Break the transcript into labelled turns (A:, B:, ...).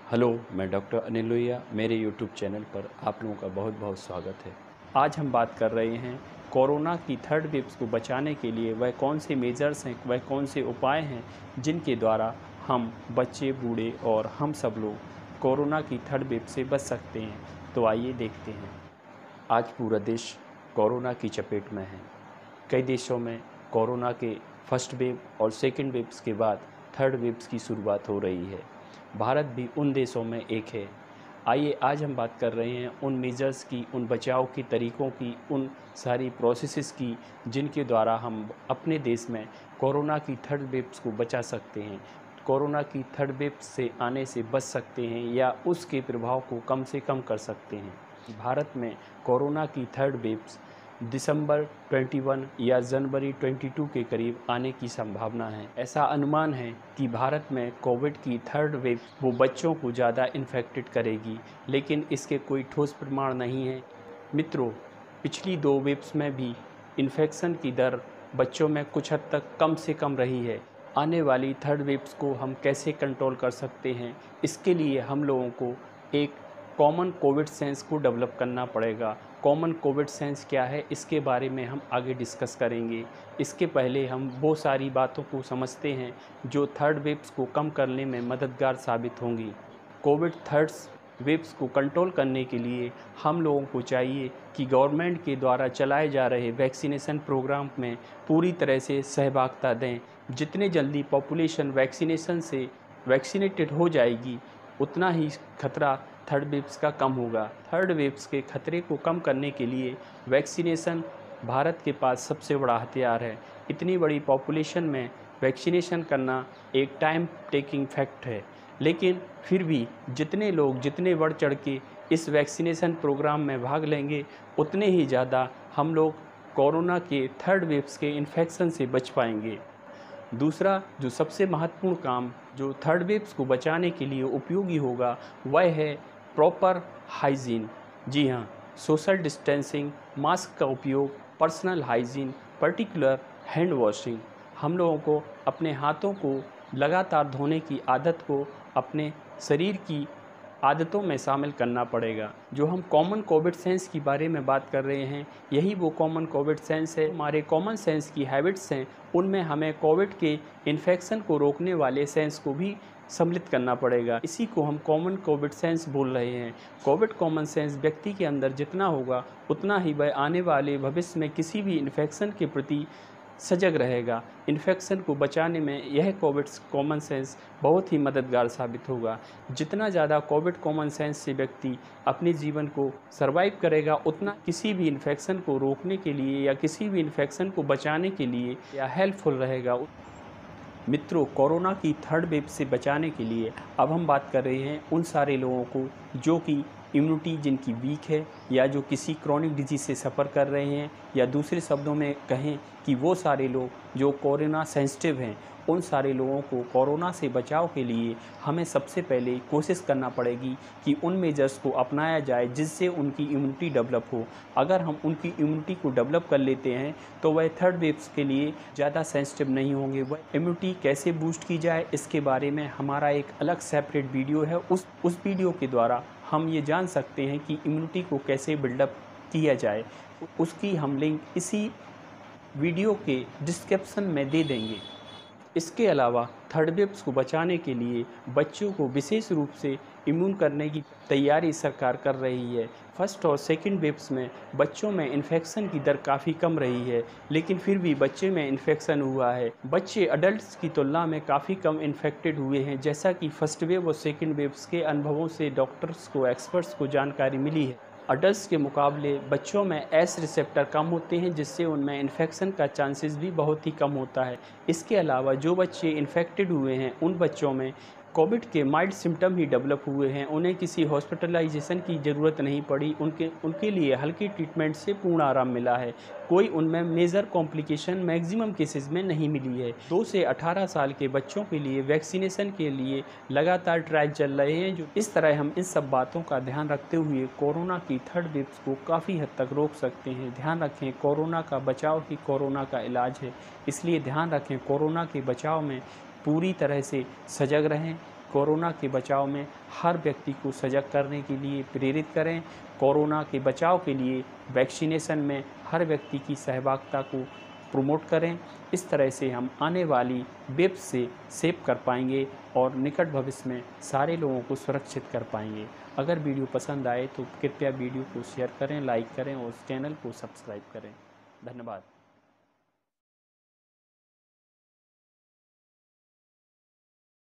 A: Hello, मैं doctor Anil Lohia. मेरे YouTube channel पर आप लोगों का बहुत बहुत स्वागत है। आज हम बात कर रहे हैं कोरोना की थर्ड वेव को बचाने के लिए वह कौन से मेजर्स हैं, वह कौन से उपाय हैं जिनके द्वारा हम बच्चे, बूढ़े और हम सब लोग कोरोना की थर्ड वेव से बच सकते हैं। तो आइए देखते हैं। आज पूरा देश कोरोना की चपेट में है। कई देशों में कोरोना के फर्स्ट वेव और सेकेंड वेव्स के बाद थर्ड वेव्स की शुरुआत हो रही है। भारत भी उन देशों में एक है। आइए आज हम बात कर रहे हैं उन मेजर्स की, उन बचाव के तरीक़ों की, उन सारी प्रोसेसेस की जिनके द्वारा हम अपने देश में कोरोना की थर्ड वेव्स को बचा सकते हैं, कोरोना की थर्ड वेव से आने से बच सकते हैं या उसके प्रभाव को कम से कम कर सकते हैं। भारत में कोरोना की थर्ड वेव्स दिसंबर 21 या जनवरी 22 के करीब आने की संभावना है। ऐसा अनुमान है कि भारत में कोविड की थर्ड वेव वो बच्चों को ज़्यादा इन्फेक्टेड करेगी, लेकिन इसके कोई ठोस प्रमाण नहीं है। मित्रों, पिछली दो वेव्स में भी इन्फेक्शन की दर बच्चों में कुछ हद तक कम से कम रही है। आने वाली थर्ड वेव्स को हम कैसे कंट्रोल कर सकते हैं, इसके लिए हम लोगों को एक कॉमन कोविड सेंस को डेवलप करना पड़ेगा। कॉमन कोविड सेंस क्या है, इसके बारे में हम आगे डिस्कस करेंगे। इसके पहले हम वो सारी बातों को समझते हैं जो थर्ड वेव्स को कम करने में मददगार साबित होंगी। कोविड थर्ड वेव्स को कंट्रोल करने के लिए हम लोगों को चाहिए कि गवर्नमेंट के द्वारा चलाए जा रहे वैक्सीनेशन प्रोग्राम में पूरी तरह से सहभागिता दें। जितने जल्दी पॉपुलेशन वैक्सीनेशन से वैक्सीनेटेड हो जाएगी, उतना ही खतरा थर्ड वेव्स का कम होगा। थर्ड वेव्स के खतरे को कम करने के लिए वैक्सीनेशन भारत के पास सबसे बड़ा हथियार है। इतनी बड़ी पॉपुलेशन में वैक्सीनेशन करना एक टाइम टेकिंग फैक्ट है, लेकिन फिर भी जितने लोग जितने बढ़ चढ़ के इस वैक्सीनेशन प्रोग्राम में भाग लेंगे, उतने ही ज़्यादा हम लोग कोरोना के थर्ड वेव्स के इन्फेक्शन से बच पाएंगे। दूसरा जो सबसे महत्वपूर्ण काम जो थर्ड वेव्स को बचाने के लिए उपयोगी होगा, वह है प्रॉपर हाइजीन। जी हाँ, सोशल डिस्टेंसिंग, मास्क का उपयोग, personal hygiene, particular hand washing. हम लोगों को अपने हाथों को लगातार धोने की आदत को अपने शरीर की आदतों में शामिल करना पड़ेगा। जो हम कॉमन कोविड सेंस की बारे में बात कर रहे हैं, यही वो कॉमन कोविड सेंस है। हमारे कॉमन सेंस की हैबिट्स हैं, उनमें हमें कोविड के इन्फेक्शन को रोकने वाले सेंस को भी सम्मिलित करना पड़ेगा। इसी को हम कॉमन कोविड सेंस बोल रहे हैं। कोविड कॉमन सेंस व्यक्ति के अंदर जितना होगा, उतना ही वह आने वाले भविष्य में किसी भी इन्फेक्शन के प्रति सजग रहेगा। इन्फेक्शन को बचाने में यह कोविड कॉमन सेंस बहुत ही मददगार साबित होगा। जितना ज़्यादा कोविड कॉमन सेंस से व्यक्ति अपने जीवन को सर्वाइव करेगा, उतना किसी भी इन्फेक्शन को रोकने के लिए या किसी भी इन्फेक्शन को बचाने के लिए या हेल्पफुल रहेगा। मित्रों, कोरोना की थर्ड वेव से बचाने के लिए अब हम बात कर रहे हैं उन सारे लोगों को जो कि इम्यूनिटी जिनकी वीक है, या जो किसी क्रॉनिक डिजीज़ से सफ़र कर रहे हैं, या दूसरे शब्दों में कहें कि वो सारे लोग जो कोरोना सेंसिटिव हैं। उन सारे लोगों को कोरोना से बचाव के लिए हमें सबसे पहले कोशिश करना पड़ेगी कि उन मेजर्स को अपनाया जाए जिससे उनकी इम्यूनिटी डेवलप हो। अगर हम उनकी इम्यूनिटी को डेवलप कर लेते हैं तो वह थर्ड वेव्स के लिए ज़्यादा सेंसिटिव नहीं होंगे। वह इम्यूनिटी कैसे बूस्ट की जाए, इसके बारे में हमारा एक अलग सेपरेट वीडियो है। उस वीडियो के द्वारा हम ये जान सकते हैं कि इम्यूनिटी को कैसे बिल्डअप किया जाए। उसकी हम लिंक इसी वीडियो के डिस्क्रिप्शन में दे देंगे। इसके अलावा थर्ड वेव्स को बचाने के लिए बच्चों को विशेष रूप से इम्यून करने की तैयारी सरकार कर रही है। फर्स्ट और सेकंड वेव्स में बच्चों में इन्फेक्शन की दर काफ़ी कम रही है, लेकिन फिर भी बच्चे में इन्फेक्शन हुआ है। बच्चे अडल्ट्स की तुलना में काफ़ी कम इन्फेक्टेड हुए हैं, जैसा कि फर्स्ट वेव और सेकंड वेव्स के अनुभवों से डॉक्टर्स को, एक्सपर्ट्स को जानकारी मिली है। अडल्ट्स के मुकाबले बच्चों में एस रिसेप्टर कम होते हैं, जिससे उनमें इन्फेक्शन का चांसेस भी बहुत ही कम होता है। इसके अलावा जो बच्चे इन्फेक्टेड हुए हैं, उन बच्चों में कोविड के माइल्ड सिम्टम ही डेवलप हुए हैं। उन्हें किसी हॉस्पिटलाइजेशन की ज़रूरत नहीं पड़ी। उनके लिए हल्की ट्रीटमेंट से पूर्ण आराम मिला है। कोई उनमें मेजर कॉम्प्लिकेशन मैक्सिमम केसेस में नहीं मिली है। 2 से 18 साल के बच्चों के लिए वैक्सीनेशन के लिए लगातार ट्रायल चल रहे हैं। जो इस तरह हम इन सब बातों का ध्यान रखते हुए कोरोना की थर्ड वेव को काफ़ी हद तक रोक सकते हैं। ध्यान रखें, कोरोना का बचाव ही कोरोना का इलाज है। इसलिए ध्यान रखें, कोरोना के बचाव में पूरी तरह से सजग रहें, कोरोना के बचाव में हर व्यक्ति को सजग करने के लिए प्रेरित करें। कोरोना के बचाव के लिए वैक्सीनेशन में हर व्यक्ति की सहभागिता को प्रमोट करें। इस तरह से हम आने वाली वेव से सेव कर पाएंगे और निकट भविष्य में सारे लोगों को सुरक्षित कर पाएंगे। अगर वीडियो पसंद आए तो कृपया वीडियो को शेयर करें, लाइक करें और चैनल को सब्सक्राइब करें। धन्यवाद।